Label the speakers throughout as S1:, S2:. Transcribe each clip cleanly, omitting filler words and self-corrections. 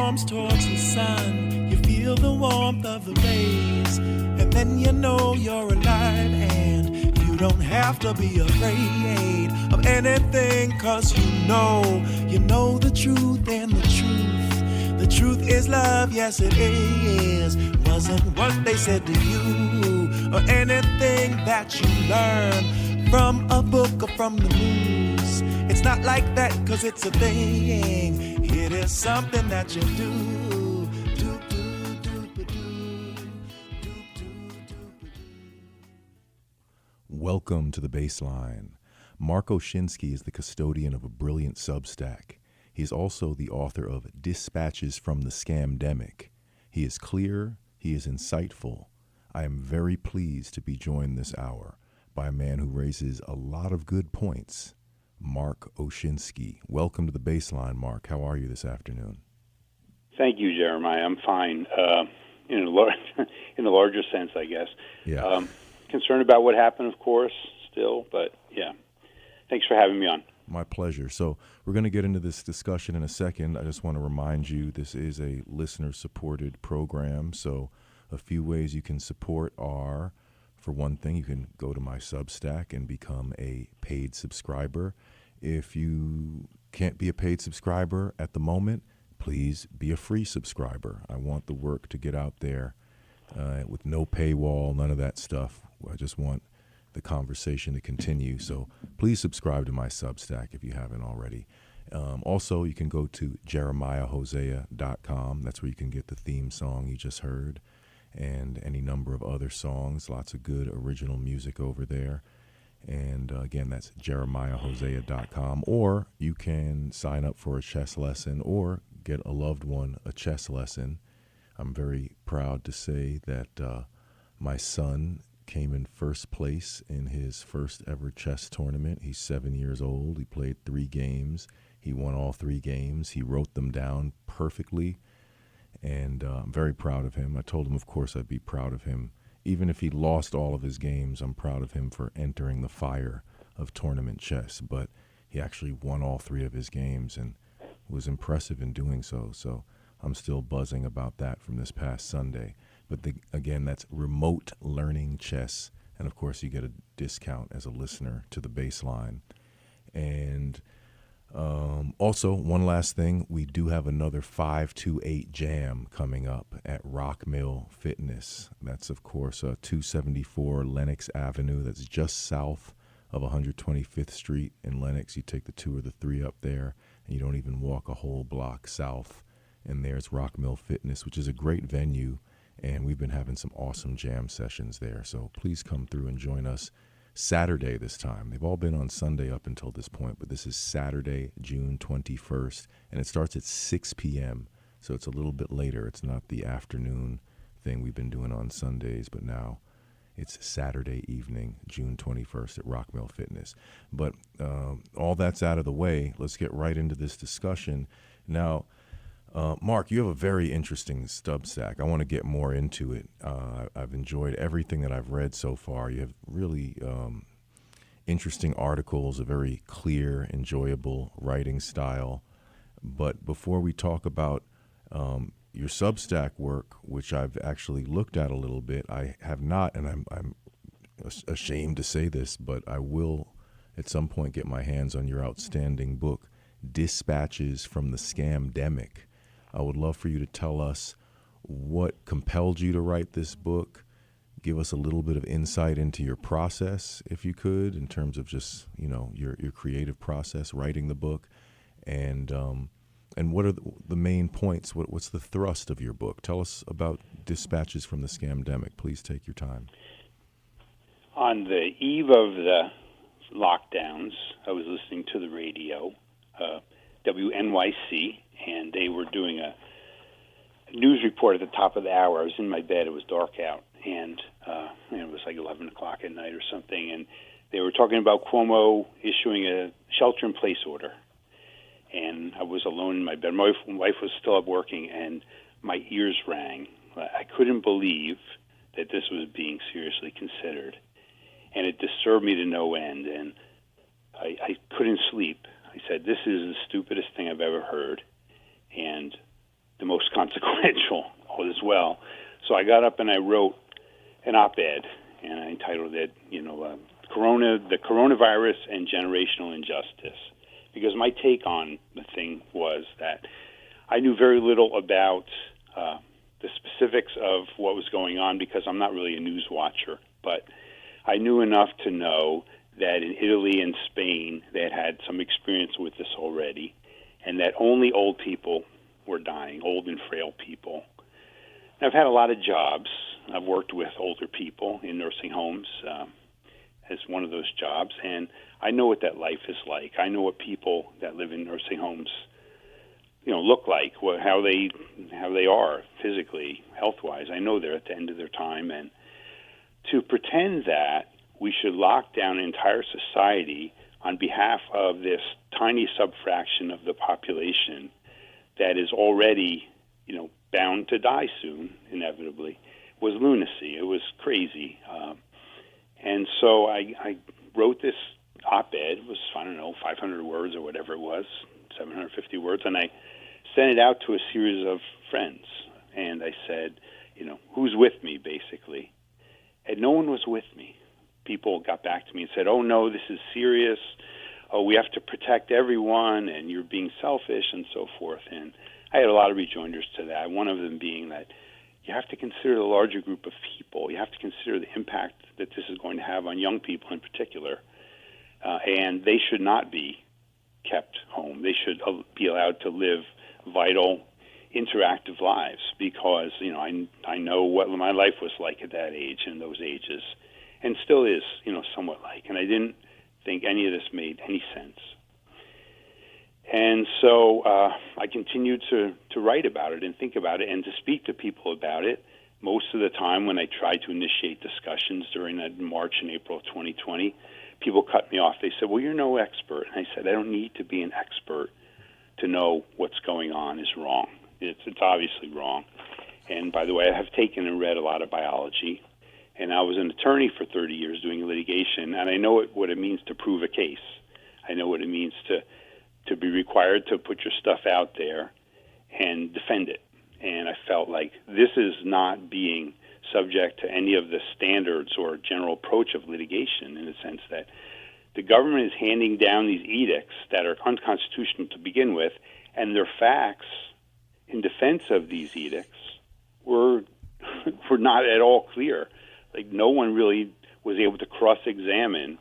S1: arms towards the sun. You feel the warmth of the rays, and then you know you're alive, and you don't have to be afraid of anything, 'cause you know the truth, and the truth is love, yes it is. Wasn't what they said to you, or anything that you learn from a book or from the news. It's not like that, 'cause it's a thing. It is something that you do.
S2: Welcome to the Bassline. Mark Oshinskie is the custodian of a brilliant Substack. He is also the author of Dispatches from the Scamdemic. He is clear, he is insightful. I am very pleased to be joined this hour by a man who raises a lot of good points, Mark Oshinskie. Welcome to the Bassline, Mark. How are you this afternoon?
S3: Thank you, Jeremiah. I'm fine. In the larger sense, I guess.
S2: Yeah.
S3: Concerned about what happened, of course, still, but yeah. Thanks for having me on.
S2: My pleasure. So we're going to get into this discussion in a second. I just want to remind you this is a listener-supported program, so a few ways you can support are, for one thing, you can go to my Substack and become a paid subscriber. If you can't be a paid subscriber at the moment, please be a free subscriber. I want the work to get out there with no paywall, none of that stuff. I just want the conversation to continue. So please subscribe to my Substack if you haven't already. Also, you can go to jeremiahhosea.com. That's where you can get the theme song you just heard and any number of other songs. Lots of good original music over there. And again, that's jeremiahhosea.com. Or you can sign up for a chess lesson or get a loved one a chess lesson. I'm very proud to say that my son came in first place in his first ever chess tournament. He's 7 years old. He played 3 games. He won all 3 games. He wrote them down perfectly, and I'm very proud of him. I told him, of course, I'd be proud of him. Even if he lost all of his games, I'm proud of him for entering the fire of tournament chess. But he actually won all 3 of his games and was impressive in doing so. So I'm still buzzing about that from this past Sunday. But again, that's remote learning chess. And of course, you get a discount as a listener to the Bassline. And also, one last thing, we do have another 5 to 8 jam coming up at Rock Mill Fitness. That's, of course, 274 Lenox Avenue. That's just south of 125th Street in Lenox. You take the 2 or the 3 up there, and you don't even walk a whole block south. And there's Rock Mill Fitness, which is a great venue. And we've been having some awesome jam sessions there. So please come through and join us Saturday this time. They've all been on Sunday up until this point, but this is Saturday, June 21st, and it starts at 6 p.m., so it's a little bit later. It's not the afternoon thing we've been doing on Sundays, but now it's Saturday evening, June 21st at Rock Mill Fitness. But all that's out of the way. Let's get right into this discussion. Now, Mark, you have a very interesting Substack. I want to get more into it. I've enjoyed everything that I've read so far. You have really interesting articles, a very clear, enjoyable writing style. But before we talk about your Substack work, which I've actually looked at a little bit, I have not, and I'm ashamed to say this, but I will at some point get my hands on your outstanding book, Dispatches from the Scamdemic. I would love for you to tell us what compelled you to write this book. Give us a little bit of insight into your process, if you could, in terms of just, your creative process, writing the book, and what are the main points? What's the thrust of your book? Tell us about Dispatches from the Scamdemic. Please take your time.
S3: On the eve of the lockdowns, I was listening to the radio, WNYC, and they were doing a news report at the top of the hour. I was in my bed. It was dark out, and it was like 11 o'clock at night or something, and they were talking about Cuomo issuing a shelter-in-place order. And I was alone in my bed. My wife was still up working, and my ears rang. I couldn't believe that this was being seriously considered, and it disturbed me to no end, and I couldn't sleep. I said, this is the stupidest thing I've ever heard, and the most consequential as well. So I got up and I wrote an op-ed, and I entitled it, the coronavirus and generational injustice, because my take on the thing was that I knew very little about the specifics of what was going on because I'm not really a news watcher, but I knew enough to know that in Italy and Spain they had had some experience with this already, and that only old people were dying, old and frail people. And I've had a lot of jobs. I've worked with older people in nursing homes as one of those jobs, and I know what that life is like. I know what people that live in nursing homes, look like, how they are physically, health-wise. I know they're at the end of their time, and to pretend that we should lock down an entire society on behalf of this tiny subfraction of the population that is already, bound to die soon, inevitably, was lunacy. It was crazy. And so I wrote this op-ed. It was, 500 words or whatever it was, 750 words, and I sent it out to a series of friends. And I said, who's with me, basically? And no one was with me. People got back to me and said, oh, no, this is serious. Oh, we have to protect everyone, and you're being selfish, and so forth. And I had a lot of rejoinders to that, one of them being that you have to consider the larger group of people. You have to consider the impact that this is going to have on young people in particular. And they should not be kept home. They should be allowed to live vital, interactive lives because, I know what my life was like at that age and those ages, and still is, somewhat like. And I didn't think any of this made any sense. And so I continued to write about it and think about it and to speak to people about it. Most of the time when I tried to initiate discussions during that March and April of 2020, people cut me off. They said, well, you're no expert. And I said, I don't need to be an expert to know what's going on is wrong. It's obviously wrong. And by the way, I have taken and read a lot of biology. And I was an attorney for 30 years doing litigation, and I know what it means to prove a case. I know what it means to be required to put your stuff out there and defend it. And I felt like this is not being subject to any of the standards or general approach of litigation, in the sense that the government is handing down these edicts that are unconstitutional to begin with, and their facts in defense of these edicts were not at all clear. Like, no one really was able to cross-examine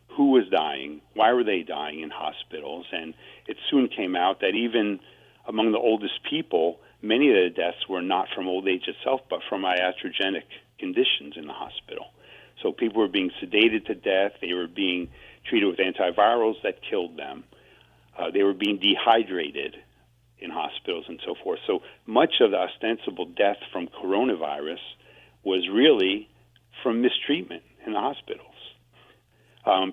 S3: who was dying, why were they dying in hospitals, and it soon came out that even among the oldest people, many of the deaths were not from old age itself, but from iatrogenic conditions in the hospital. So people were being sedated to death, they were being treated with antivirals that killed them, they were being dehydrated in hospitals and so forth. So much of the ostensible death from coronavirus was really from mistreatment in the hospitals.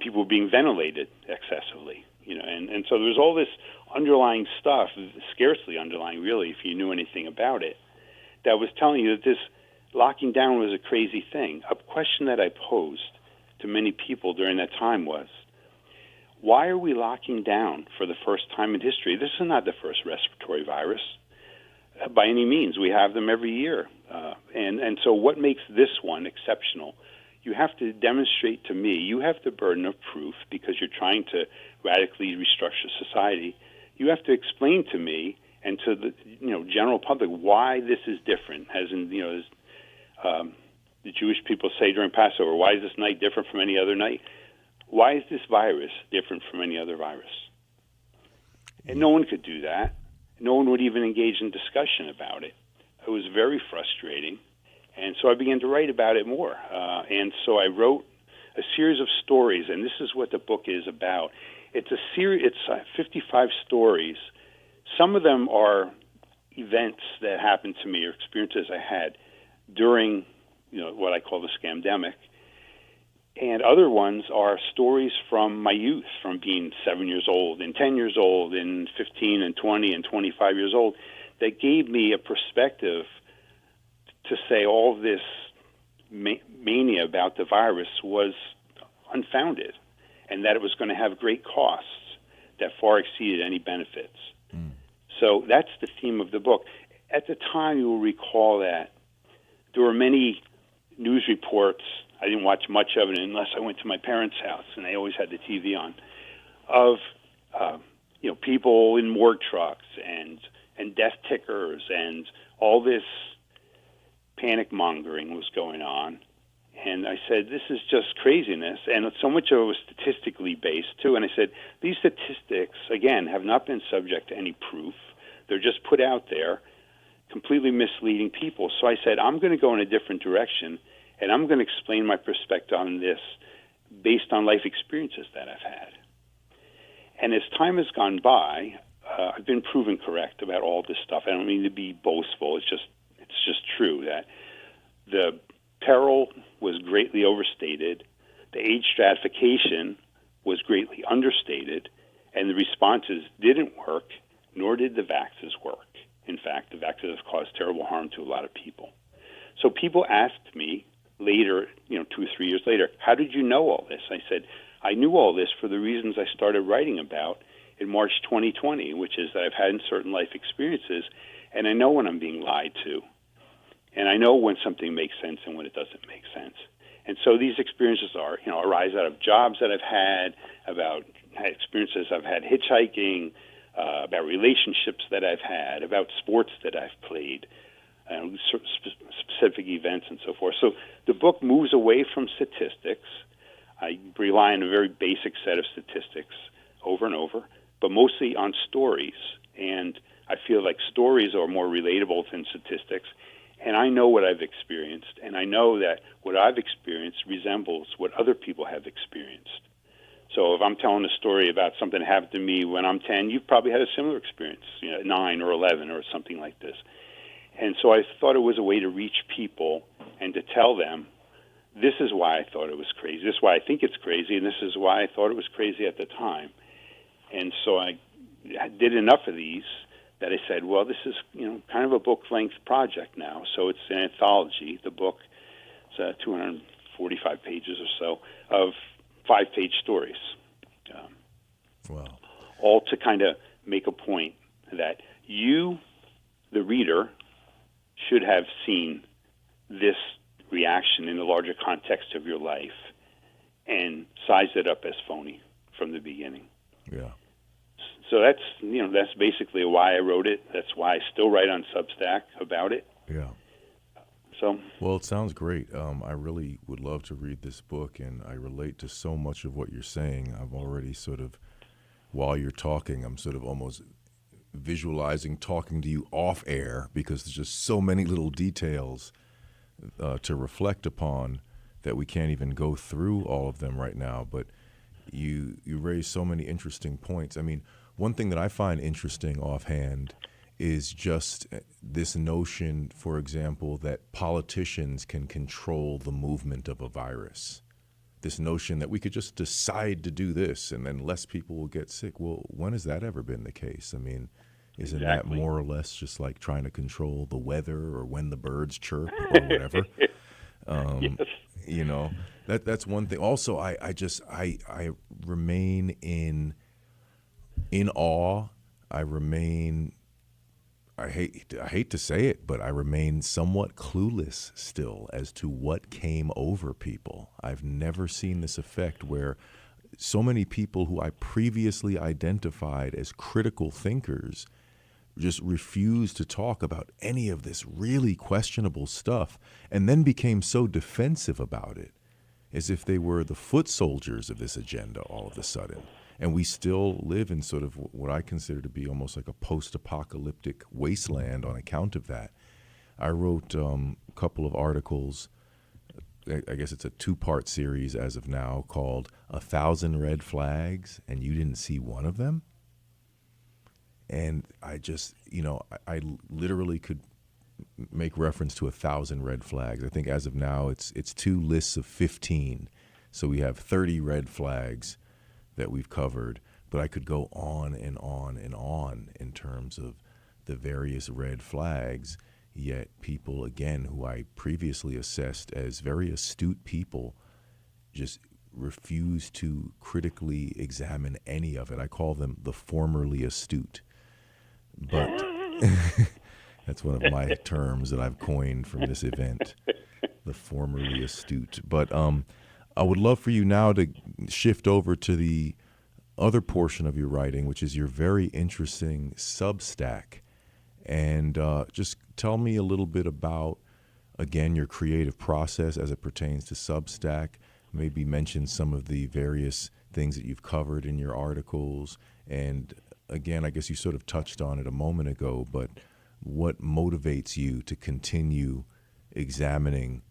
S3: People were being ventilated excessively, and so there's all this underlying stuff, scarcely underlying really if you knew anything about it, that was telling you that this locking down was a crazy thing. A question that I posed to many people during that time was, why are we locking down for the first time in history? This is not the first respiratory virus by any means. We have them every year. And so what makes this one exceptional? You have to demonstrate to me, you have the burden of proof because you're trying to radically restructure society. You have to explain to me and to the general public why this is different. As in, as the Jewish people say during Passover, why is this night different from any other night? Why is this virus different from any other virus? And no one could do that. No one would even engage in discussion about it. It was very frustrating. And so I began to write about it more. And so I wrote a series of stories, and this is what the book is about. It's a series. It's 55 stories. Some of them are events that happened to me or experiences I had during, what I call the Scamdemic. And other ones are stories from my youth, from being 7 years old and 10 years old and 15 and 20 and 25 years old, that gave me a perspective to say all this mania about the virus was unfounded and that it was going to have great costs that far exceeded any benefits. So that's the theme of the book. at the time, you will recall that there were many news reports. I didn't watch much of it unless I went to my parents' house, and they always had the TV on, of people in morgue trucks and death tickers, and all this panic mongering was going on. And I said, this is just craziness. And so much of it was statistically based, too. And I said, these statistics, again, have not been subject to any proof. They're just put out there, completely misleading people. So I said, I'm going to go in a different direction, and I'm going to explain my perspective on this based on life experiences that I've had. And as time has gone by, I've been proven correct about all this stuff. I don't mean to be boastful. It's just true that the peril was greatly overstated, the age stratification was greatly understated, and the responses didn't work, nor did the vaxes work. In fact, the vaxes have caused terrible harm to a lot of people. So people asked me later, 2 or 3 years later, how did you know all this? I said, I knew all this for the reasons I started writing about in March 2020, which is that I've had certain life experiences, and I know when I'm being lied to. And I know when something makes sense and when it doesn't make sense. And so these experiences arise out of jobs that I've had, about experiences I've had hitchhiking, about relationships that I've had, about sports that I've played, specific events and so forth. So the book moves away from statistics. I rely on a very basic set of statistics over and over, but mostly on stories. And I feel like stories are more relatable than statistics. And I know what I've experienced, and I know that what I've experienced resembles what other people have experienced. So if I'm telling a story about something that happened to me when I'm 10, you've probably had a similar experience, 9 or 11 or something like this. And so I thought it was a way to reach people and to tell them, this is why I thought it was crazy, this is why I think it's crazy, and this is why I thought it was crazy at the time. And so I did enough of these that I said, well, this is kind of a book-length project now. So it's an anthology. The book is 245 pages or so of 5-page stories.
S2: Wow.
S3: All to kind of make a point that you, the reader, should have seen this reaction in the larger context of your life and sized it up as phony from the beginning.
S2: Yeah.
S3: So that's basically why I wrote it. That's why I still write on Substack about it.
S2: Yeah.
S3: So.
S2: Well, it sounds great. I really would love to read this book, and I relate to so much of what you're saying. I've already while you're talking, I'm sort of almost visualizing talking to you off air because there's just so many little details to reflect upon that we can't even go through all of them right now. But you raise so many interesting points. I mean, one thing that I find interesting offhand is just this notion, for example, that politicians can control the movement of a virus. This notion that we could just decide to do this and then less people will get sick. Well, when has that ever been the case? I mean, isn't that more or less just like trying to control the weather or when the birds chirp or whatever?
S3: Yes.
S2: That's one thing. Also, I remain in awe. I hate to say it, but I remain somewhat clueless still as to what came over people. I've never seen this effect where so many people who I previously identified as critical thinkers just refused to talk about any of this really questionable stuff and then became so defensive about it, as if they were the foot soldiers of this agenda all of a sudden. And we still live in sort of what I consider to be almost like a post-apocalyptic wasteland on account of that. I wrote a couple of articles, I guess it's a 2-part series as of now, called 1,000 Red Flags, and you didn't see one of them? And I just, I literally could make reference to 1,000 red flags. I think as of now, it's 2 lists of 15. So we have 30 red flags that we've covered, but I could go on and on and on in terms of the various red flags, yet people, again, who I previously assessed as very astute people, just refuse to critically examine any of it. I call them the formerly astute. But That's one of my terms that I've coined from this event, the formerly astute. But I would love for you now to shift over to the other portion of your writing, which is your very interesting Substack. And just tell me a little bit about, again, your creative process as it pertains to Substack. Maybe mention some of the various things that you've covered in your articles. And again, I guess you sort of touched on it a moment ago, but what motivates you to continue examining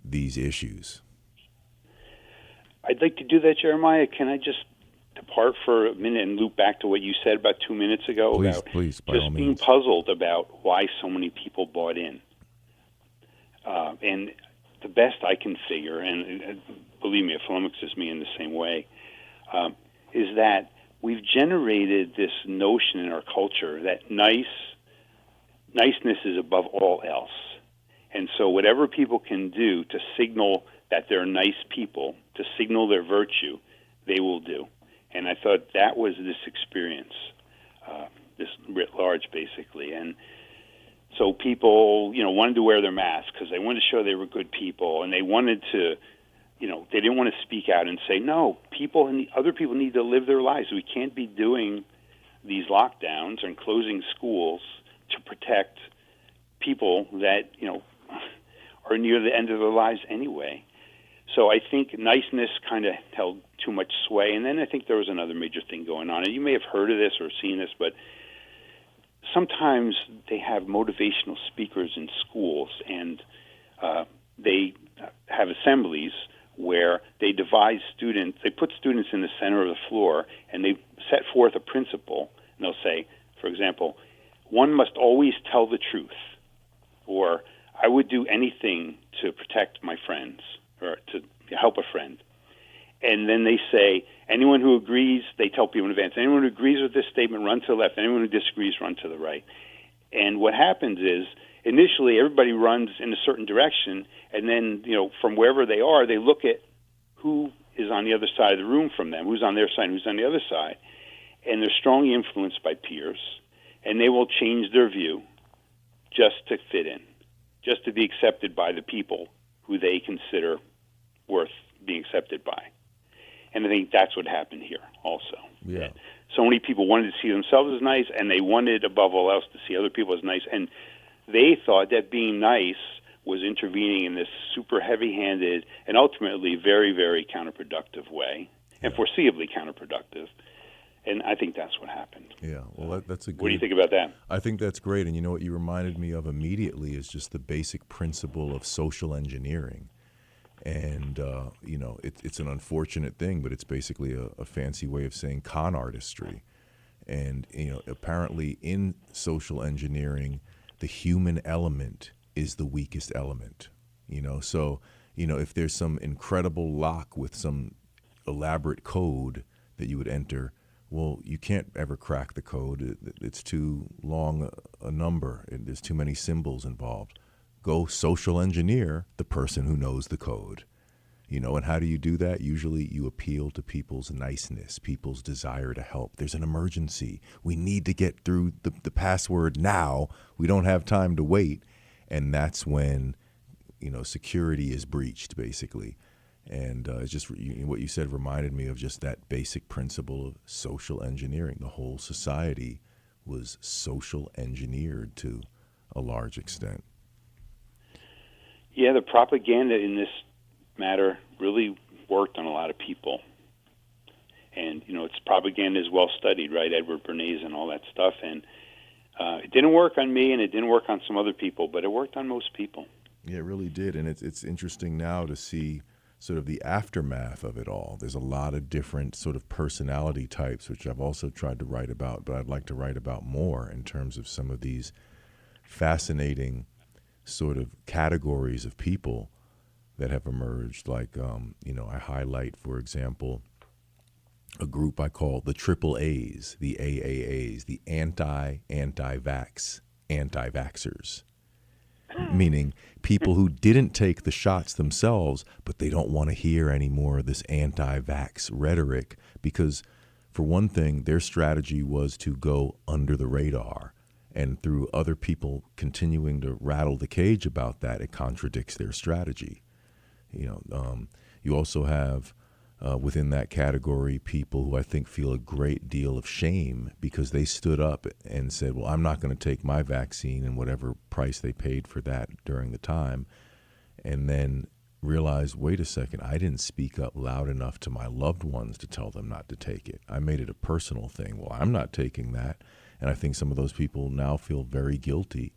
S2: these issues?
S3: I'd like to do that, Jeremiah. Can I just depart for a minute and loop back to what you said about 2 minutes ago?
S2: Please, by all
S3: just
S2: means.
S3: being puzzled about why so many people bought in. And the best I can figure, and believe me, it flummoxes me in the same way, is that we've generated this notion in our culture that niceness is above all else. And so whatever people can do to signal that they're nice people, to signal their virtue, they will do. And I thought that was this experience, this writ large, basically. And so people, wanted to wear their masks because they wanted to show they were good people, and they wanted to, they didn't want to speak out and say, no, people and other people need to live their lives. We can't be doing these lockdowns and closing schools to protect people that, are near the end of their lives anyway. So I think niceness kind of held too much sway. And then I think there was another major thing going on. And you may have heard of this or seen this, but sometimes they have motivational speakers in schools, and they have assemblies where they divide students, they put students in the center of the floor, and they set forth a principle. And they'll say, for example, one must always tell the truth, or I would do anything to protect my friends or to help a friend. And then they say, anyone who agrees, they tell people in advance, anyone who agrees with this statement, run to the left. Anyone who disagrees, run to the right. And what happens is, initially, everybody runs in a certain direction, and then, from wherever they are, they look at who is on the other side of the room from them, who's on their side, who's on the other side. And they're strongly influenced by peers, and they will change their view just to fit in, just to be accepted by the people who they consider worth being accepted by. And I think that's what happened here also.
S2: Yeah.
S3: So many people wanted to see themselves as nice, and they wanted, above all else, to see other people as nice. And they thought that being nice was intervening in this super heavy-handed and ultimately very, very counterproductive way, and foreseeably counterproductive. And I think that's what happened.
S2: Yeah, well, that's a good...
S3: What do you think about that?
S2: I think that's great. And what you reminded me of immediately is just the basic principle of social engineering. And, it's an unfortunate thing, but it's basically a fancy way of saying con artistry. And, apparently in social engineering, the human element is the weakest element. So, if there's some incredible lock with some elaborate code that you would enter, well, you can't ever crack the code. It's too long a number. There's too many symbols involved. Go social engineer the person who knows the code. And how do you do that? Usually you appeal to people's niceness, people's desire to help. There's an emergency. We need to get through the password now. We don't have time to wait. And that's when, security is breached, basically. And it's just what you said reminded me of just that basic principle of social engineering. The whole society was social engineered to a large extent.
S3: Yeah, the propaganda in this matter really worked on a lot of people. And, it's propaganda is well studied, right? Edward Bernays and all that stuff. And it didn't work on me, and it didn't work on some other people, but it worked on most people.
S2: Yeah, it really did. And it's interesting now to see sort of the aftermath of it all. There's a lot of different sort of personality types, which I've also tried to write about, but I'd like to write about more in terms of some of these fascinating sort of categories of people that have emerged. Like, I highlight, for example, a group I call the triple A's, the AAAs, the anti-vaxxers, meaning people who didn't take the shots themselves, but they don't want to hear any more of this anti-vax rhetoric because, for one thing, their strategy was to go under the radar And through other people continuing to rattle the cage about that, it contradicts their strategy. You also have within that category people who I think feel a great deal of shame because they stood up and said, well, I'm not going to take my vaccine and whatever price they paid for that during the time, and then realized, wait a second, I didn't speak up loud enough to my loved ones to tell them not to take it. I made it a personal thing. Well, I'm not taking that. And I think some of those people now feel very guilty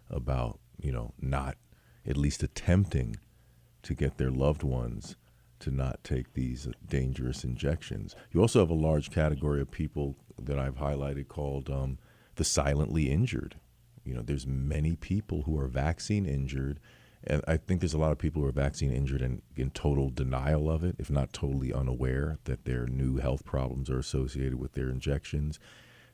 S2: about, not at least attempting to get their loved ones to not take these dangerous injections. You also have a large category of people that I've highlighted called the silently injured. There's many people who are vaccine injured, and I think there's a lot of people who are vaccine injured and in total denial of it, if not totally unaware that their new health problems are associated with their injections.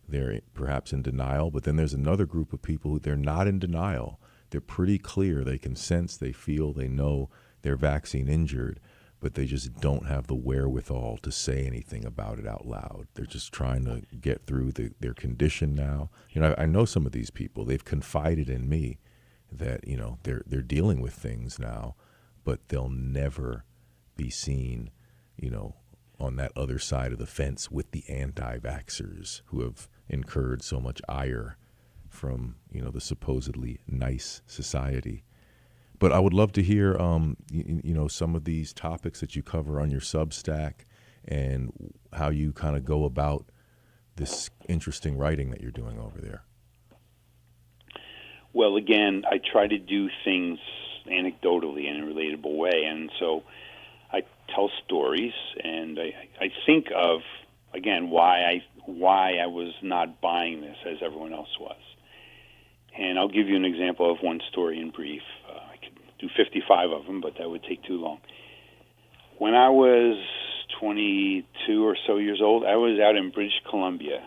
S2: They're perhaps in denial, but then there's another group of people who they're not in denial. They're pretty clear. They can sense, they feel, they know they're vaccine injured, but they just don't have the wherewithal to say anything about it out loud. They're just trying to get through their condition now. I know some of these people. They've confided in me that they're dealing with things now, but they'll never be seen, on that other side of the fence with the anti-vaxxers who have incurred so much ire from the supposedly nice society. But I would love to hear, some of these topics that you cover on your Substack and how you kind of go about this interesting writing that you're doing over there.
S3: Well, again, I try to do things anecdotally in a relatable way, and so I tell stories, and I think of, again, why I was not buying this as everyone else was. And I'll give you an example of one story in brief. I could do 55 of them, but that would take too long. When I was 22 or so years old, I was out in British Columbia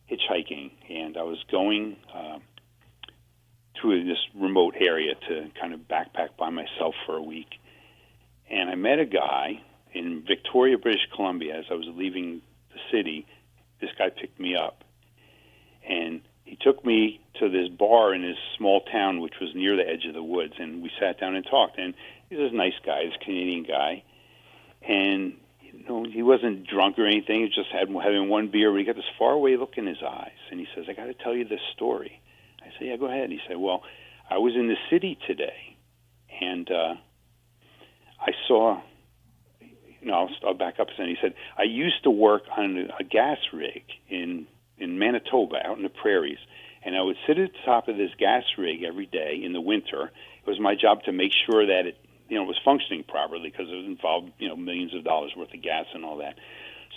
S3: hitchhiking, and I was going to this remote area to kind of backpack by myself for a week. And I met a guy in Victoria, British Columbia. As I was leaving the city, this guy picked me up. And he took me to this bar in this small town, which was near the edge of the woods, and we sat down and talked. And he was a nice guy, this Canadian guy. And, he wasn't drunk or anything. He just having one beer, but he got this faraway look in his eyes. And he says, I got to tell you this story. I said, yeah, go ahead. He said, well, I was in the city today, and I saw, I'll back up a second. He said, I used to work on a gas rig in Manitoba, out in the prairies, and I would sit at the top of this gas rig every day in the winter. It was my job to make sure that it, was functioning properly because it involved, millions of dollars worth of gas and all that.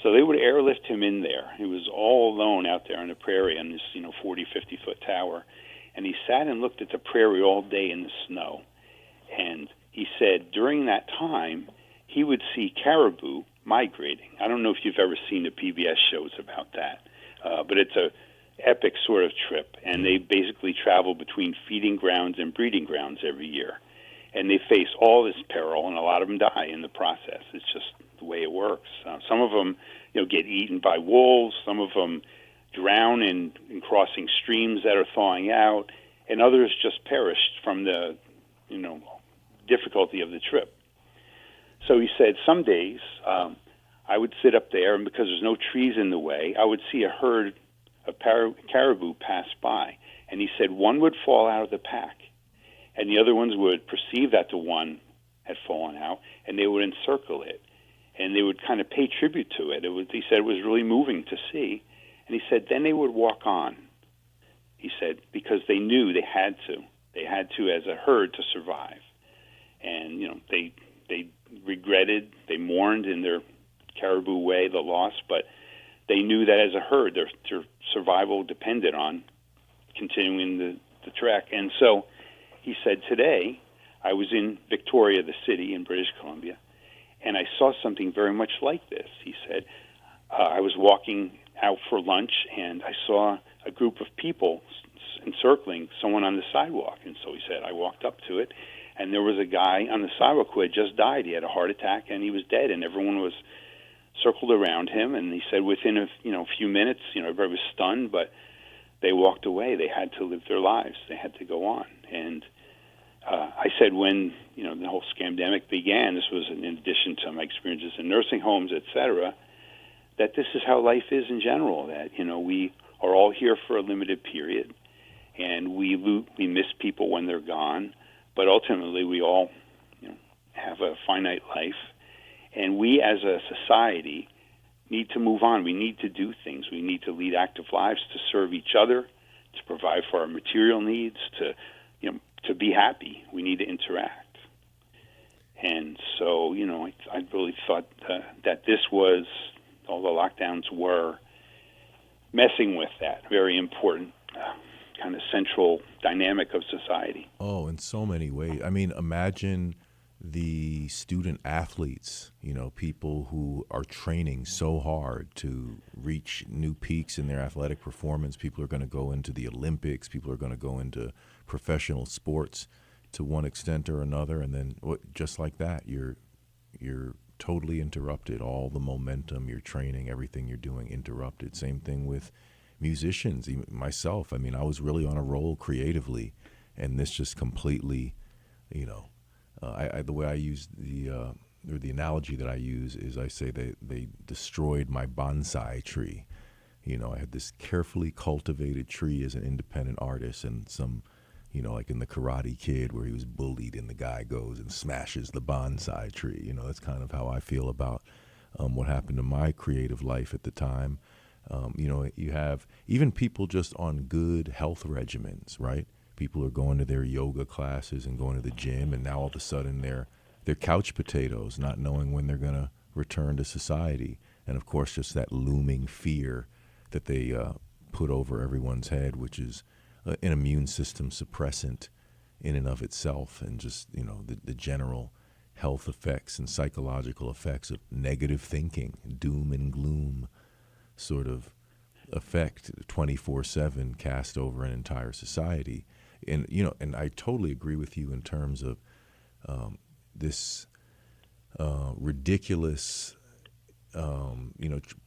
S3: So they would airlift him in there. He was all alone out there on the prairie on this, 40, 50-foot tower. And he sat and looked at the prairie all day in the snow. And he said during that time, he would see caribou migrating. I don't know if you've ever seen the PBS shows about that, but it's a epic sort of trip. And they basically travel between feeding grounds and breeding grounds every year. And they face all this peril, and a lot of them die in the process. It's just the way it works. Some of them, get eaten by wolves. Some of them drown in crossing streams that are thawing out, and others just perished from the, difficulty of the trip. So he said some days I would sit up there, and because there's no trees in the way, I would see a herd of caribou pass by. And he said one would fall out of the pack, and the other ones would perceive that the one had fallen out, and they would encircle it, and they would kind of pay tribute to it. He said it was really moving to see. And he said then they would walk on, he said, because they knew they had to. They had to as a herd to survive. And, they regretted, they mourned in their caribou way the loss, but they knew that as a herd their survival depended on continuing the trek. And so he said today I was in Victoria, the city in British Columbia, and I saw something very much like this. He said, I was walking out for lunch, and I saw a group of people encircling someone on the sidewalk. And so he said, I walked up to it, and there was a guy on the sidewalk who had just died. He had a heart attack, and he was dead, and everyone was circled around him. And he said within a few minutes, everybody was stunned, but they walked away. They had to live their lives. They had to go on. And I said when, the whole scamdemic began, this was in addition to my experiences in nursing homes, et cetera, that this is how life is in general, that, we are all here for a limited period, and we miss people when they're gone, but ultimately we all, have a finite life, and we as a society need to move on. We need to do things. We need to lead active lives to serve each other, to provide for our material needs, to be happy. We need to interact. And so, I really thought that this was, all the lockdowns were messing with that very important kind of central dynamic of society.
S2: Oh, in so many ways. I mean, imagine the student athletes, people who are training so hard to reach new peaks in their athletic performance. People are going to go into the Olympics. People are going to go into professional sports to one extent or another. And then just like that, you're totally interrupted. All the momentum, your training, everything you're doing interrupted. Same thing with musicians, even myself. I mean, I was really on a roll creatively, and this just completely, the way I use or the analogy that I use is I say they destroyed my bonsai tree. I had this carefully cultivated tree as an independent artist, and some, like in the Karate Kid where he was bullied and the guy goes and smashes the bonsai tree. That's kind of how I feel about what happened to my creative life at the time. You have even people just on good health regimens, right? People are going to their yoga classes and going to the gym, and now all of a sudden they're couch potatoes, not knowing when they're going to return to society. And of course, just that looming fear that they put over everyone's head, which is an immune system suppressant in and of itself, and just the general health effects and psychological effects of negative thinking, doom and gloom sort of effect 24/7 cast over an entire society. And and I totally agree with you in terms of this ridiculous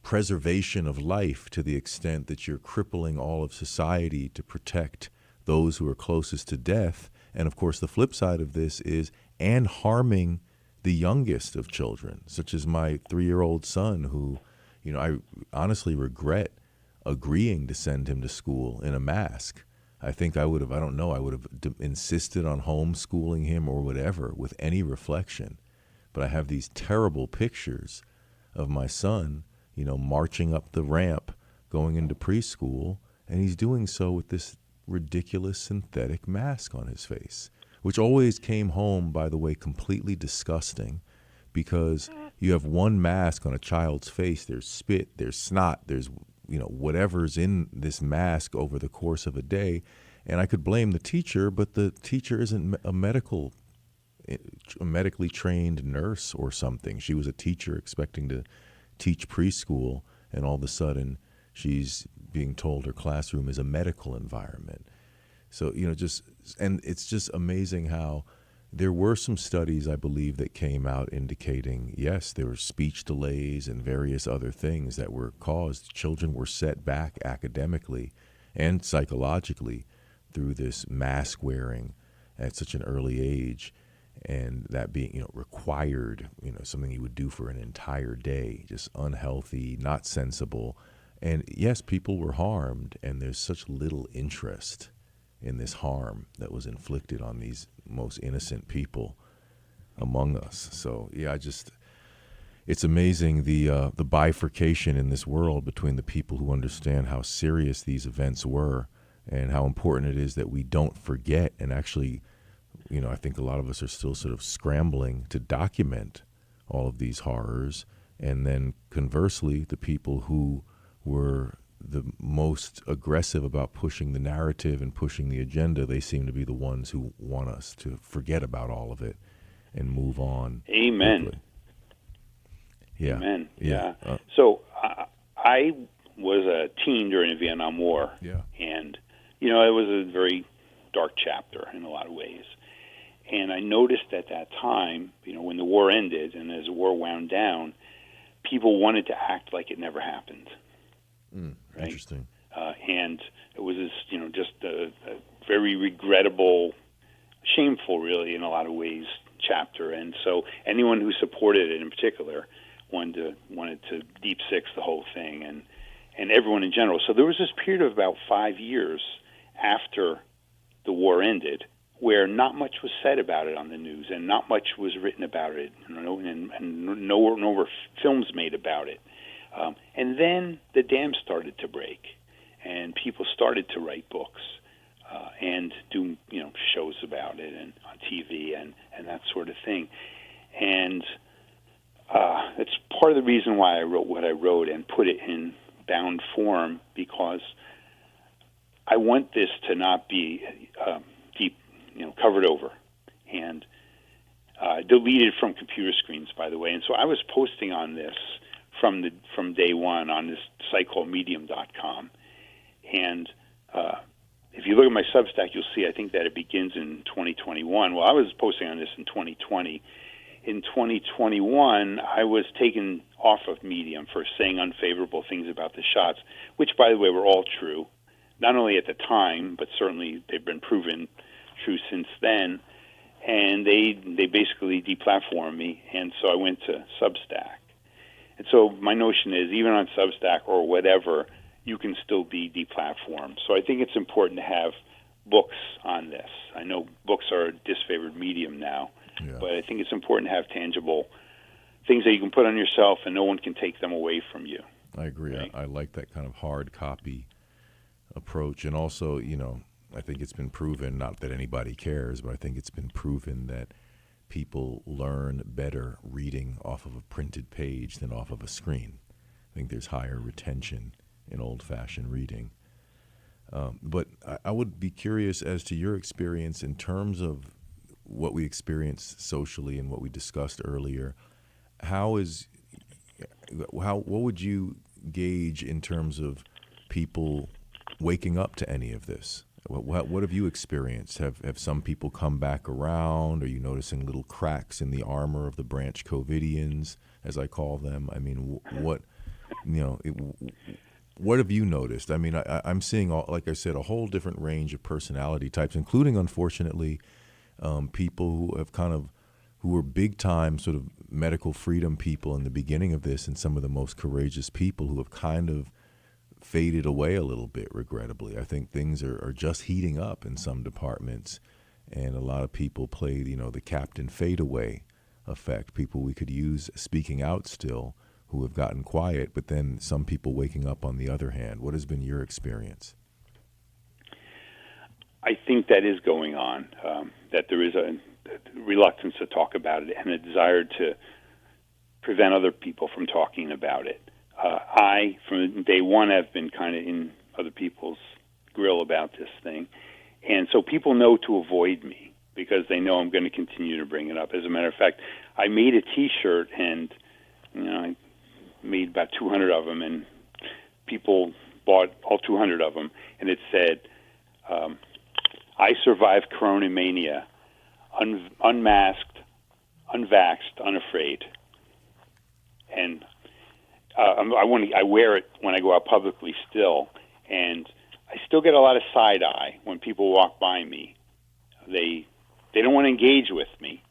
S2: preservation of life to the extent that you're crippling all of society to protect those who are closest to death. And of course the flip side of this is and harming the youngest of children, such as my 3-year-old son, who I honestly regret agreeing to send him to school in a mask. I think I would have insisted on homeschooling him or whatever with any reflection. But I have these terrible pictures of my son, marching up the ramp, going into preschool, and he's doing so with this ridiculous synthetic mask on his face, which always came home, by the way, completely disgusting, because you have one mask on a child's face. There's spit, there's snot, there's whatever's in this mask over the course of a day. And I could blame the teacher, but the teacher isn't a medically trained nurse or something. She was a teacher expecting to teach preschool, and all of a sudden she's being told her classroom is a medical environment. So, and it's just amazing how there were some studies, I believe, that came out indicating, yes, there were speech delays and various other things that were caused. Children were set back academically and psychologically through this mask wearing at such an early age, and that being, required, something you would do for an entire day, just unhealthy, not sensible. And yes, people were harmed, and there's such little interest in this harm that was inflicted on these most innocent people among us. So yeah, it's amazing the bifurcation in this world between the people who understand how serious these events were and how important it is that we don't forget. And actually, I think a lot of us are still sort of scrambling to document all of these horrors. And then conversely, the people who were the most aggressive about pushing the narrative and pushing the agenda, they seem to be the ones who want us to forget about all of it and move on.
S3: Amen.
S2: Quickly. Yeah.
S3: Amen.
S2: Yeah.
S3: So I was a teen during the Vietnam War.
S2: Yeah.
S3: And, it was a very dark chapter in a lot of ways. And I noticed at that time, when the war ended and as the war wound down, people wanted to act like it never happened. Right?
S2: Interesting.
S3: and it was this, just a very regrettable, shameful, really, in a lot of ways, chapter. And so anyone who supported it in particular wanted to deep six the whole thing, and everyone in general. So there was this period of about 5 years after the war ended where not much was said about it on the news, and not much was written about it, and no were films made about it. And then the dam started to break, and people started to write books and do shows about it, and on TV and that sort of thing. And it's part of the reason why I wrote what I wrote and put it in bound form, because I want this to not be deep, covered over and deleted from computer screens, by the way. And so I was posting on this from day one on this site called medium.com. And if you look at my Substack, you'll see, I think, that it begins in 2021. Well, I was posting on this in 2020. In 2021, I was taken off of Medium for saying unfavorable things about the shots, which, by the way, were all true, not only at the time, but certainly they've been proven true since then. And they basically deplatformed me, and so I went to Substack. And so my notion is, even on Substack or whatever, you can still be deplatformed. So I think it's important to have books on this. I know books are a disfavored medium now, but I think it's important to have tangible things that you can put on yourself and no one can take them away from you.
S2: I agree.
S3: Right?
S2: I like that kind of hard copy approach. And also, I think it's been proven, not that anybody cares, but I think it's been proven that people learn better reading off of a printed page than off of a screen. I think there's higher retention in old-fashioned reading. But I would be curious as to your experience in terms of what we experienced socially and what we discussed earlier. What would you gauge in terms of people waking up to any of this? What have you experienced? Have some people come back around? Are you noticing little cracks in the armor of the branch Covidians, as I call them? I mean, what have you noticed? I mean, I'm seeing, like I said, a whole different range of personality types, including, unfortunately, people who were big time sort of medical freedom people in the beginning of this, and some of the most courageous people who have kind of faded away a little bit, regrettably. I think things are just heating up in some departments, and a lot of people played, the Captain Fadeaway effect. People we could use speaking out still who have gotten quiet, but then some people waking up on the other hand. What has been your experience?
S3: I think that is going on, that there is a reluctance to talk about it and a desire to prevent other people from talking about it. I, from day one, have been kind of in other people's grill about this thing. And so people know to avoid me because they know I'm going to continue to bring it up. As a matter of fact, I made a T-shirt, and I made about 200 of them, and people bought all 200 of them, and it said, I survived Coronamania, unmasked, unvaxxed, unafraid. And I wear it when I go out publicly still, and I still get a lot of side eye when people walk by me. They don't want to engage with me,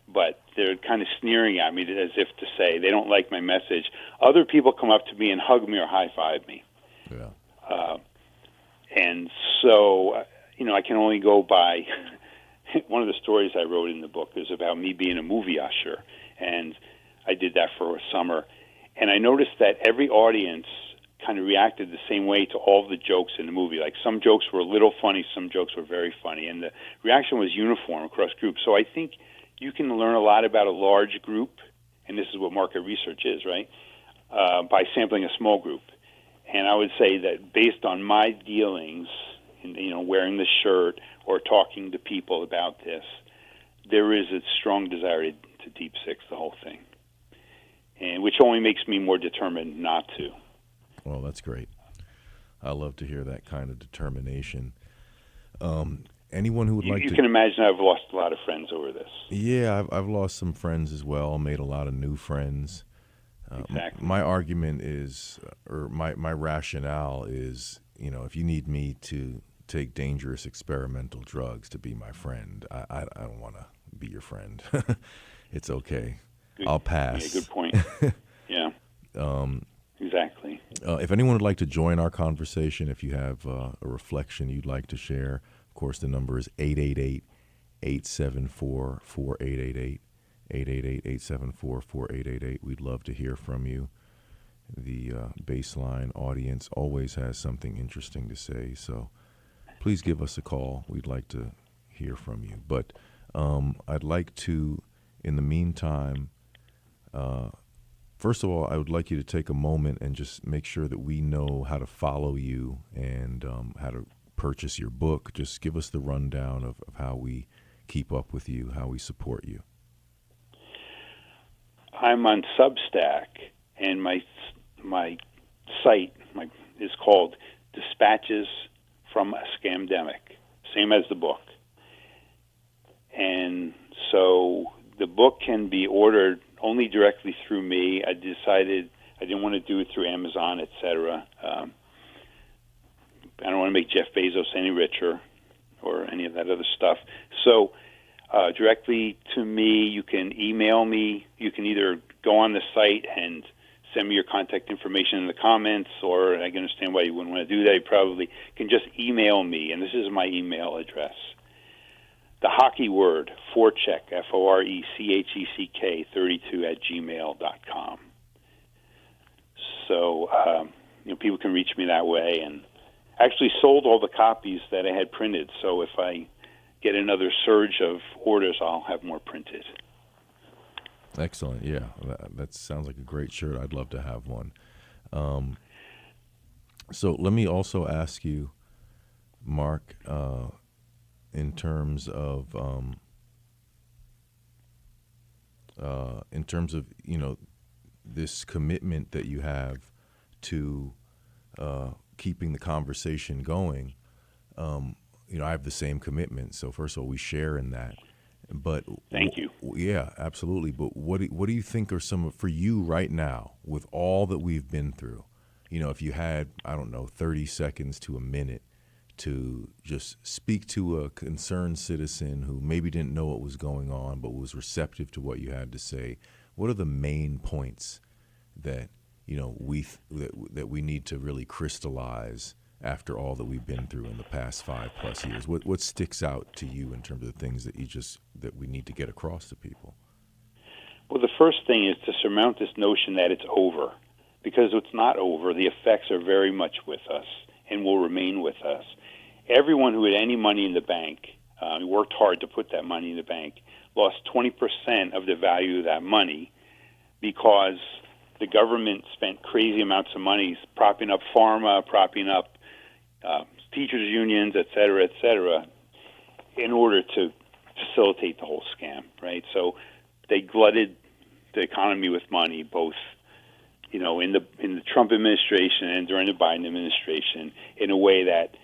S3: but they're kind of sneering at me as if to say they don't like my message. Other people come up to me and hug me or high five me. Yeah. And so, I can only go by one of the stories I wrote in the book is about me being a movie usher, and I did that for a summer. And I noticed that every audience kind of reacted the same way to all of the jokes in the movie. Like, some jokes were a little funny, some jokes were very funny, and the reaction was uniform across groups. So I think you can learn a lot about a large group, and this is what market research is, right, by sampling a small group. And I would say that based on my dealings, wearing the shirt or talking to people about this, there is a strong desire to deep six the whole thing, and which only makes me more determined not to.
S2: Well, that's great. I love to hear that kind of determination. Anyone who would like to...
S3: You can imagine I've lost a lot of friends over this.
S2: Yeah, I've lost some friends as well, made a lot of new friends.
S3: Exactly.
S2: My argument is, or my rationale is, if you need me to take dangerous experimental drugs to be my friend, I don't want to be your friend. It's okay. I'll pass.
S3: Yeah, good point. Yeah. Exactly.
S2: If anyone would like to join our conversation, if you have a reflection you'd like to share, of course, the number is 888-874-4888, 888-874-4888. We'd love to hear from you. The Bassline audience always has something interesting to say, so please give us a call. We'd like to hear from you. But I'd like to, in the meantime, first of all, I would like you to take a moment and just make sure that we know how to follow you and how to purchase your book. Just give us the rundown of how we keep up with you, how we support you.
S3: I'm on Substack, and my site is called Dispatches from a Scamdemic, same as the book. And so the book can be ordered only directly through me. I decided I didn't want to do it through Amazon, etc. I don't want to make Jeff Bezos any richer or any of that other stuff. So directly to me, you can email me. You can either go on the site and send me your contact information in the comments, or I can understand why you wouldn't want to do that. You probably can just email me, and this is my email address. The hockey word, forecheck, FORECHECK 32 @gmail.com. So, people can reach me that way, and actually sold all the copies that I had printed. So if I get another surge of orders, I'll have more printed.
S2: Excellent. Yeah, that sounds like a great shirt. I'd love to have one. So let me also ask you, Mark, in terms of this commitment that you have to keeping the conversation going. I have the same commitment. So first of all, we share in that. But
S3: thank you.
S2: Yeah, absolutely. But what do you think are some for you right now with all that we've been through? If you had, 30 seconds to a minute to just speak to a concerned citizen who maybe didn't know what was going on but was receptive to what you had to say, what are the main points that we need to really crystallize after all that we've been through in the past 5+ years? What sticks out to you in terms of the things that we need to get across to people?
S3: Well, the first thing is to surmount this notion that it's over, because it's not over. The effects are very much with us and will remain with us. Everyone who had any money in the bank, worked hard to put that money in the bank, lost 20% of the value of that money because the government spent crazy amounts of money propping up pharma, propping up teachers' unions, et cetera, in order to facilitate the whole scam, right? So they glutted the economy with money, both in the Trump administration and during the Biden administration, in a way that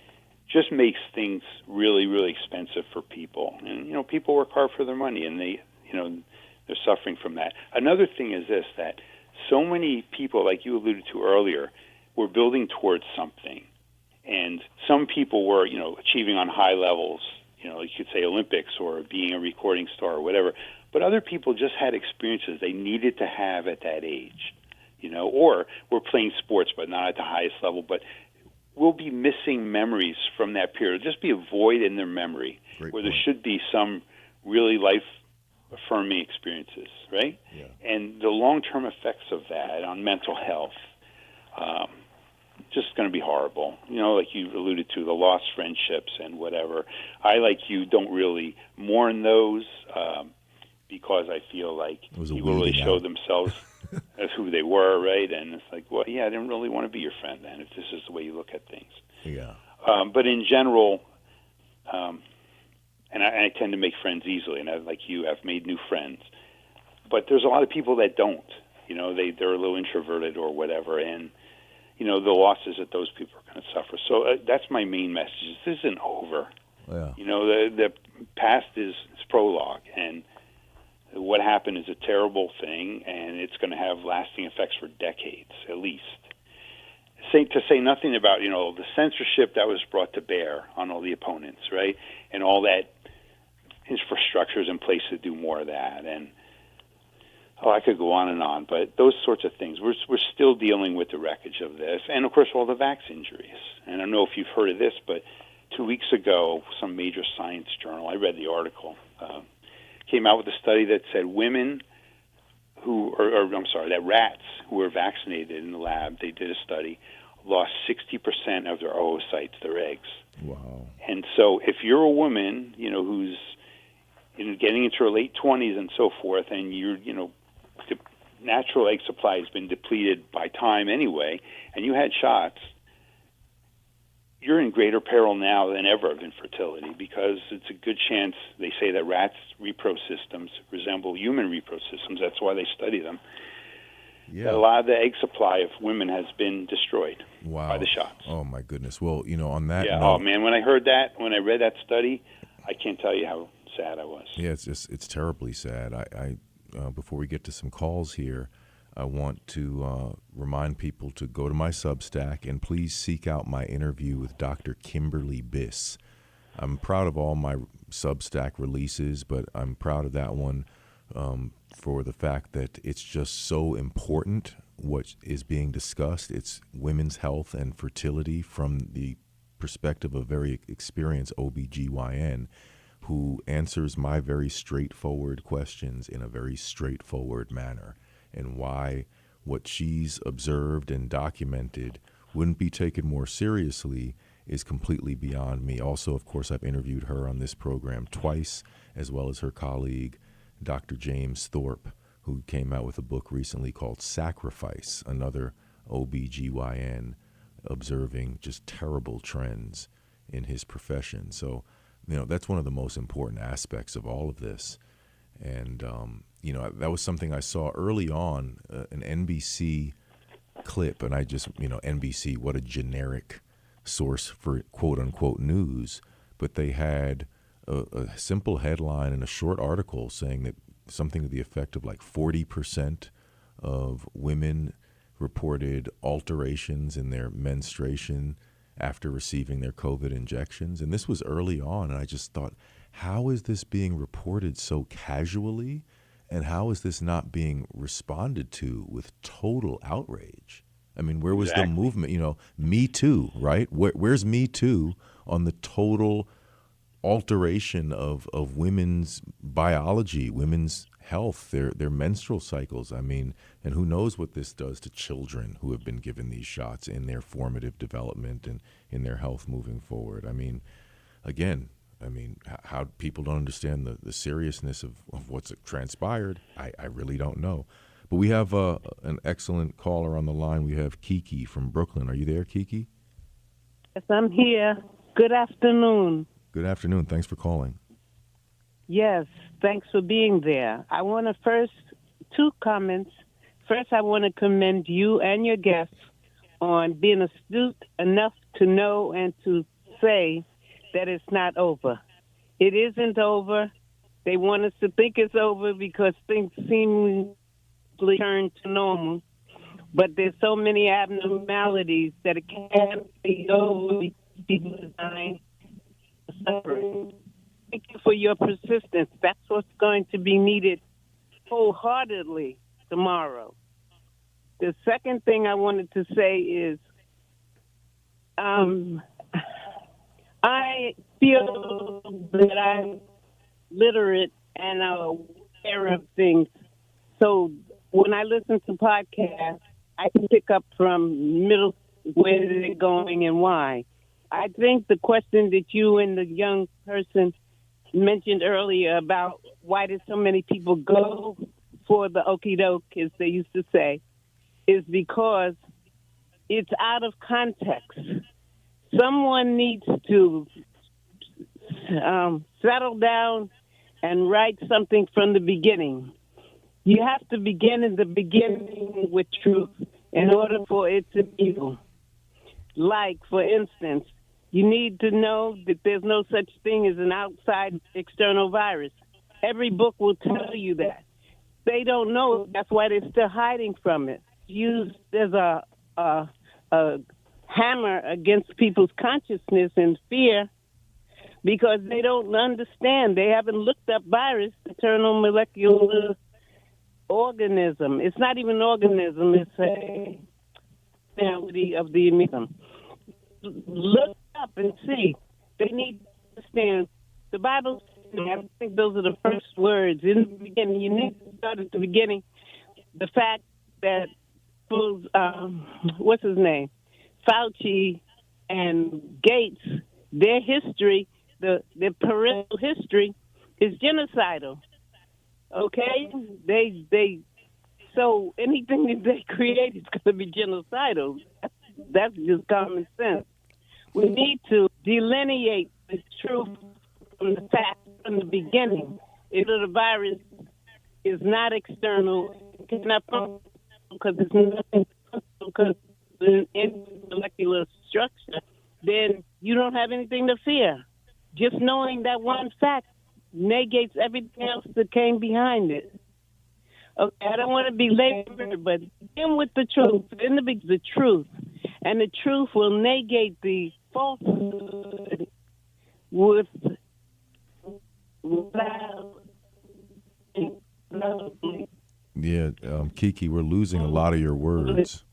S3: just makes things really, really expensive for people. And people work hard for their money, and they're suffering from that. Another thing is this, that so many people, like you alluded to earlier, were building towards something. And some people were, achieving on high levels, you could say Olympics or being a recording star or whatever. But other people just had experiences they needed to have at that age, or were playing sports but not at the highest level. But we'll be missing memories from that period. It'll just be a void in their memory where there should be some really life-affirming experiences, right?
S2: Yeah.
S3: And the long-term effects of that on mental health, just going to be horrible. Like you alluded to, the lost friendships and whatever. I, like you, don't really mourn those because I feel like people really show themselves as who they were, right? And it's like, well, yeah, I didn't really want to be your friend then if this is the way you look at things.
S2: Yeah.
S3: But in general, and I tend to make friends easily, and like you, I've made new friends. But there's a lot of people that don't. They're a little introverted or whatever, and the losses that those people are going to suffer. So that's my main message. This isn't over.
S2: Yeah.
S3: The past is prologue, and what happened is a terrible thing, and it's going to have lasting effects for decades at least. to say nothing about, the censorship that was brought to bear on all the opponents, right? And all that infrastructure is in place to do more of that. And, I could go on, but those sorts of things. We're still dealing with the wreckage of this. And, of course, all the vax injuries. And I don't know if you've heard of this, but 2 weeks ago, some major science journal, I read the article, came out with a study that said that rats who were vaccinated in the lab, they did a study, lost 60% of their oocytes, their eggs.
S2: Wow.
S3: And so if you're a woman, who's getting into her late 20s and so forth, and the natural egg supply has been depleted by time anyway, and you had shots, you're in greater peril now than ever of infertility, because it's a good chance, they say, that rats' repro systems resemble human repro systems. That's why they study them.
S2: Yeah.
S3: That a lot of the egg supply of women has been destroyed by the shots.
S2: Oh, my goodness. Well, on that
S3: note... Oh, man, when I read that study, I can't tell you how sad I was.
S2: Yeah, it's terribly sad. I before we get to some calls here, I want to remind people to go to my Substack and please seek out my interview with Dr. Kimberly Biss. I'm proud of all my Substack releases, but I'm proud of that one for the fact that it's just so important what is being discussed. It's women's health and fertility from the perspective of a very experienced OBGYN who answers my very straightforward questions in a very straightforward manner, and why what she's observed and documented wouldn't be taken more seriously is completely beyond me. Also, of course, I've interviewed her on this program twice, as well as her colleague, Dr. James Thorpe, who came out with a book recently called Sacrifice, another OBGYN observing just terrible trends in his profession. So, that's one of the most important aspects of all of this. And, that was something I saw early on, an NBC clip, and I just, NBC, what a generic source for quote-unquote news. But they had a simple headline and a short article saying that something to the effect of like 40% of women reported alterations in their menstruation after receiving their COVID injections. And this was early on, and I just thought, how is this being reported so casually, and how is this not being responded to with total outrage? I mean, where was the movement? Me Too, right? Where's Me Too on the total alteration of women's biology, women's health, their menstrual cycles? I mean, and who knows what this does to children who have been given these shots in their formative development and in their health moving forward. I mean, again, how people don't understand the seriousness of what's transpired, I really don't know. But we have an excellent caller on the line. We have Kiki from Brooklyn. Are you there, Kiki?
S4: Yes, I'm here. Good afternoon.
S2: Good afternoon. Thanks for calling.
S4: Yes, thanks for being there. I want to first, 2 comments. First, I want to commend you and your guests on being astute enough to know and to say that it's not over. It isn't over. They want us to think it's over because things seem to turn to normal. But there's so many abnormalities that it can't be over because people are dying, suffering. Thank you for your persistence. That's what's going to be needed wholeheartedly tomorrow. The second thing I wanted to say is I feel that I'm literate and aware of things. So when I listen to podcasts, I can pick up from middle where they're going and why. I think the question that you and the young person mentioned earlier about why did so many people go for the okie doke, as they used to say, is because it's out of context. Someone needs to settle down and write something from the beginning. You have to begin in the beginning with truth in order for it to be true. Like, for instance, you need to know that there's no such thing as an outside external virus. Every book will tell you that. They don't know. That's why they're still hiding from it. There's a hammer against people's consciousness and fear because they don't understand. They haven't looked up virus, internal molecular organism. It's not even an organism. It's a personality of the immune. Look up and see. They need to understand. The Bible, I think those are the first words. In the beginning, you need to start at the beginning. The fact that, what's his name? Fauci and Gates, their history, their parental history is genocidal. Okay? So anything that they create is going to be genocidal. That's just common sense. We need to delineate the truth from the facts from the beginning. The virus is not external, it's not functional because it's nothing because in molecular structure, then you don't have anything to fear. Just knowing that one fact negates everything else that came behind it. Okay, I don't want to be labored, but begin with the truth. In the truth, and the truth will negate the falsehood
S2: Yeah, Kiki, we're losing a lot of your words.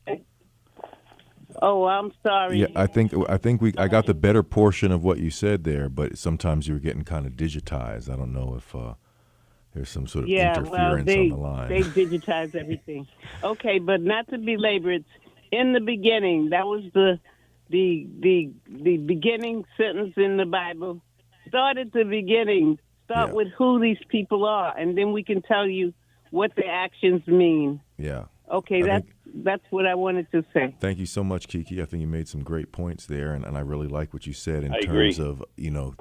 S4: Oh, I'm sorry.
S2: Yeah, I think I got the better portion of what you said there, but sometimes you were getting kind of digitized. I don't know if there's some sort of interference on the line.
S4: They digitize everything. Okay, but not to belabor it. In the beginning, that was the beginning sentence in the Bible. Start at the beginning. Start with who these people are, and then we can tell you what their actions mean.
S2: Yeah.
S4: Okay, that's what I wanted to say.
S2: Thank you so much, Kiki. I think you made some great points there, and I really like what you said in
S3: I
S2: terms
S3: agree.
S2: of,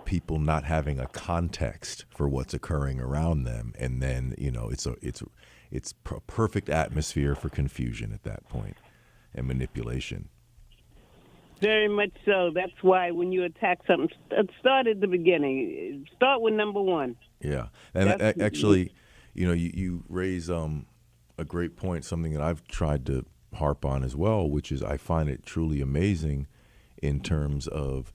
S2: people not having a context for what's occurring around them, and then, it's a perfect atmosphere for confusion at that point and manipulation.
S4: Very much so. That's why when you attack something, start at the beginning. Start with number one.
S2: Yeah, and actually, you raise a great point, something that I've tried to harp on as well, which is I find it truly amazing in terms of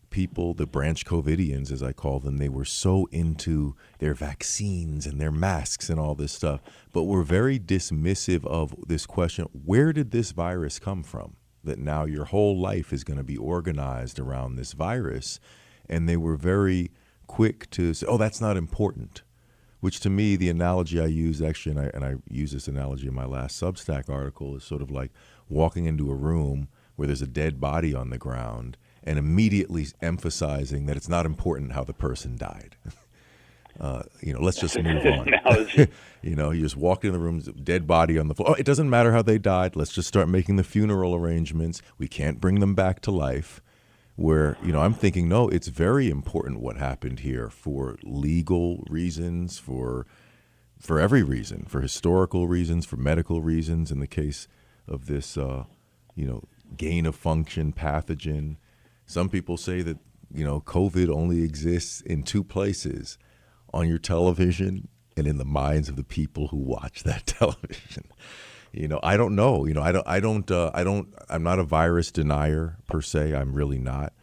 S2: people, the branch COVIDians, as I call them. They were so into their vaccines and their masks and all this stuff, but were very dismissive of this question, where did this virus come from? That now your whole life is going to be organized around this virus. And they were very quick to say, oh, that's not important. Which to me, the analogy I use actually, and I use this analogy in my last Substack article, is sort of like walking into a room where there's a dead body on the ground and immediately emphasizing that it's not important how the person died. Let's just move on. You just walk in the room, dead body on the floor. Oh, it doesn't matter how they died. Let's just start making the funeral arrangements. We can't bring them back to life. Where, I'm thinking, no, it's very important what happened here for legal reasons, for every reason, for historical reasons, for medical reasons. In the case of this, gain of function pathogen, some people say that, COVID only exists in two places, on your television and in the minds of the people who watch that television. I don't know. I'm not a virus denier per se. I'm really not.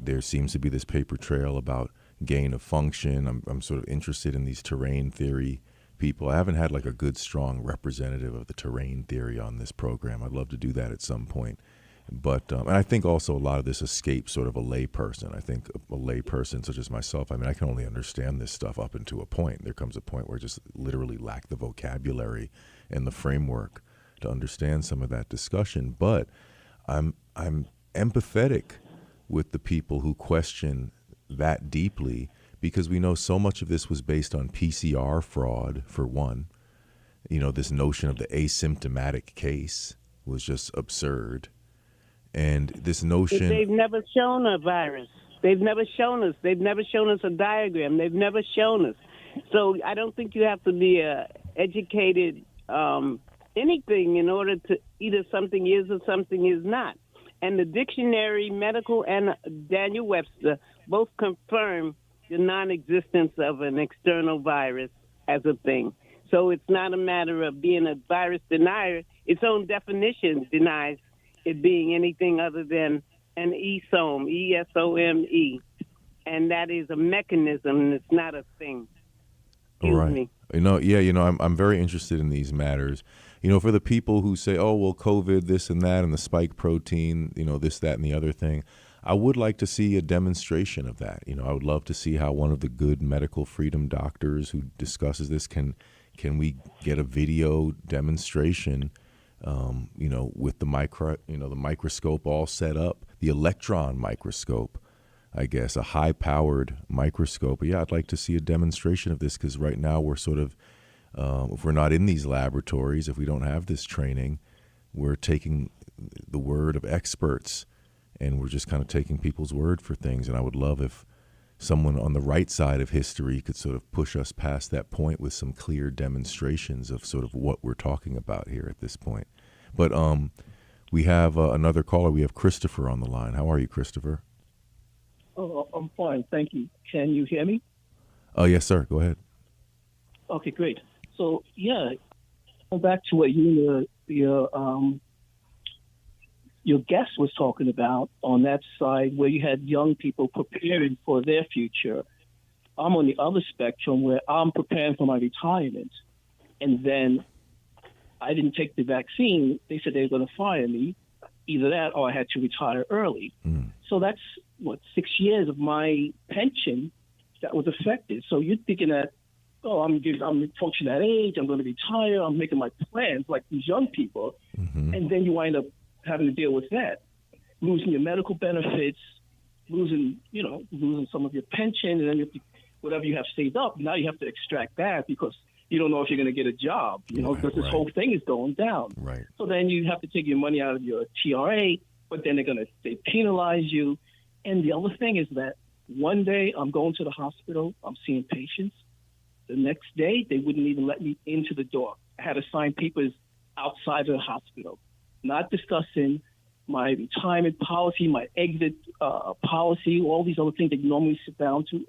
S2: There seems to be this paper trail about gain of function. I'm sort of interested in these terrain theory people. I haven't had like a good, strong representative of the terrain theory on this program. I'd love to do that at some point. But and I think also a lot of this escapes sort of a lay person. I think a lay person such as myself, I can only understand this stuff up until a point. There comes a point where I just literally lack the vocabulary and the framework to understand some of that discussion. But I'm empathetic with the people who question that deeply, because we know so much of this was based on PCR fraud, for one. This notion of the asymptomatic case was just absurd. And this notion...
S4: They've never shown a virus. They've never shown us. They've never shown us a diagram. They've never shown us. So I don't think you have to be educated anything in order to either something is or something is not. And the dictionary, medical, and Daniel Webster both confirm the non-existence of an external virus as a thing. So it's not a matter of being a virus denier. Its own definition denies it being anything other than an E-SOME, E-S-O-M-E. And that is a mechanism, it's not a thing. Excuse me.
S2: I'm very interested in these matters. For the people who say, oh, well, COVID, this and that, and the spike protein, this, that, and the other thing, I would like to see a demonstration of that. I would love to see how one of the good medical freedom doctors who discusses this can we get a video demonstration, with the microscope all set up, the electron microscope, I guess, a high-powered microscope. But yeah, I'd like to see a demonstration of this, because right now we're sort of, if we're not in these laboratories, if we don't have this training, we're taking the word of experts, and we're just kind of taking people's word for things. And I would love if someone on the right side of history could sort of push us past that point with some clear demonstrations of sort of what we're talking about here at this point. But we have another caller. We have Christopher on the line. How are you, Christopher?
S5: Oh, I'm fine, thank you. Can you hear me?
S2: Oh, yes, sir. Go ahead.
S5: Okay, great. So, yeah, going back to what you and your guest was talking about on that side, where you had young people preparing for their future. I'm on the other spectrum, where I'm preparing for my retirement, and then I didn't take the vaccine. They said they were going to fire me. Either that or I had to retire early. So that's, 6 years of my pension that was affected. So you're thinking that, I'm approaching that age, I'm going to retire, I'm making my plans like these young people. And then you wind up having to deal with that, losing your medical benefits, losing some of your pension, and then you have to, whatever you have saved up, now you have to extract that because you don't know if you're going to get a job, because this whole thing is going down.
S2: Right.
S5: So then you have to take your money out of your TRA, but then they penalize you. And the other thing is that one day I'm going to the hospital, I'm seeing patients. The next day, they wouldn't even let me into the door. I had to sign papers outside of the hospital, not discussing my retirement policy, my exit policy, all these other things that you normally sit down to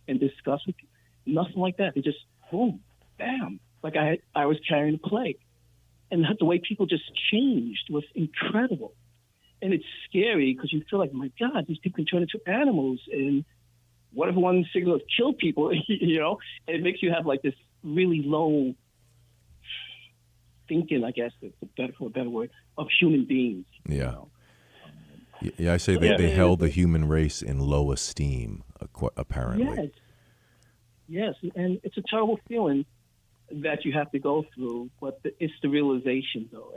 S5: and discuss with you. Nothing like that. They just, boom, bam, like I was carrying a plague. And the way people just changed was incredible. And it's scary because you feel like, my God, these people can turn into animals. And what if one signal kill people, And it makes you have like this really low thinking, I guess, for a better word, of human beings.
S2: Yeah. Yeah, I say they held the human race in low esteem, apparently.
S5: Yes, and it's a terrible feeling that you have to go through, but it's the realization, though.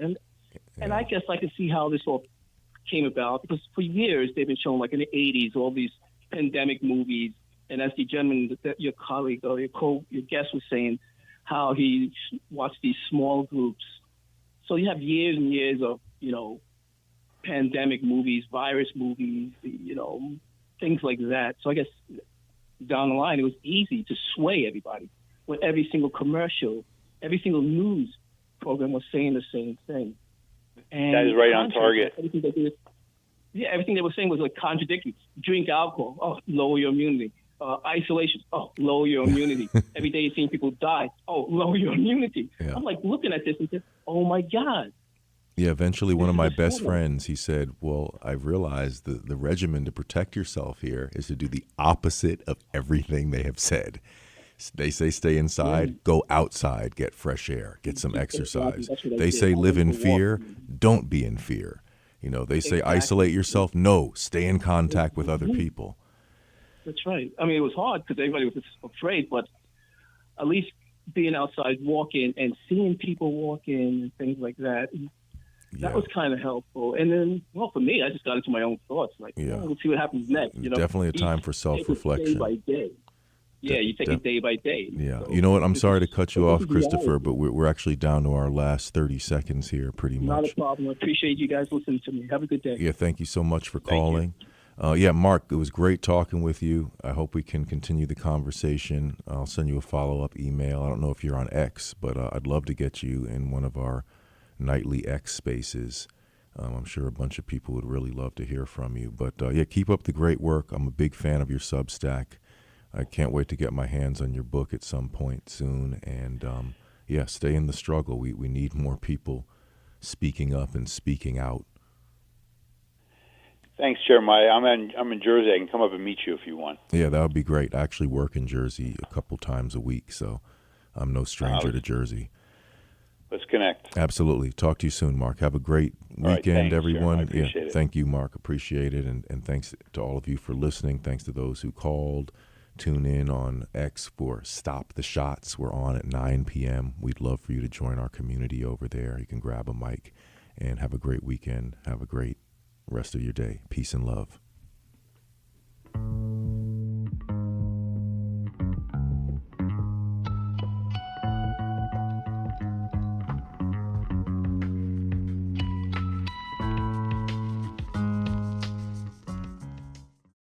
S5: And I guess I can see how this all came about, because for years they've been showing, like in the 80s, all these pandemic movies, and as the gentleman, your colleague or your guest was saying, how he watched these small groups. So you have years and years of, pandemic movies, virus movies, things like that. So I guess down the line, it was easy to sway everybody when every single commercial, every single news program was saying the same thing. And
S3: that is right on target.
S5: Everything they were saying was like contradictory. Drink alcohol, lower your immunity. Isolation, lower your immunity. Every day you're seeing people die, lower your immunity. Yeah. I'm like looking at this and saying, oh my God.
S2: Yeah, eventually one of my best friends, he said, well, I've realized the regimen to protect yourself here is to do the opposite of everything they have said. They say stay inside, go outside, get fresh air, get some exercise. They say live in fear, don't be in fear. They say isolate yourself, no, stay in contact with other people.
S5: That's right. I mean, it was hard because everybody was afraid, but at least being outside, walking and seeing people walking and things like that, that was kind of helpful. And then, for me, I just got into my own thoughts. Like, we'll see what happens next.
S2: Definitely a time for self-reflection.
S5: Day by day. Yeah, you take it day by day.
S2: Yeah. So, you know what? I'm sorry to cut you off, Christopher, but we're actually down to our last 30 seconds here pretty much.
S5: Not a problem. I appreciate you guys listening to me. Have a good day.
S2: Yeah, thank you so much for calling. Mark, it was great talking with you. I hope we can continue the conversation. I'll send you a follow-up email. I don't know if you're on X, but I'd love to get you in one of our nightly X spaces. I'm sure a bunch of people would really love to hear from you. But, keep up the great work. I'm a big fan of your Substack. I can't wait to get my hands on your book at some point soon. And, stay in the struggle. We need more people speaking up and speaking out
S3: Thanks, Jeremiah. I'm in Jersey. I can come up and meet you if you want.
S2: Yeah, that would be great. I actually work in Jersey a couple times a week, so I'm no stranger to Jersey.
S3: Let's connect.
S2: Absolutely. Talk to you soon, Mark. Have a great weekend,
S3: right, thanks,
S2: everyone.
S3: Jeremiah. I appreciate it.
S2: Thank you, Mark. Appreciate it. And thanks to all of you for listening. Thanks to those who called. Tune in on X for Stop the Shots. We're on at 9 p.m. We'd love for you to join our community over there. You can grab a mic and have a great weekend. Have a great rest of your day. Peace and love.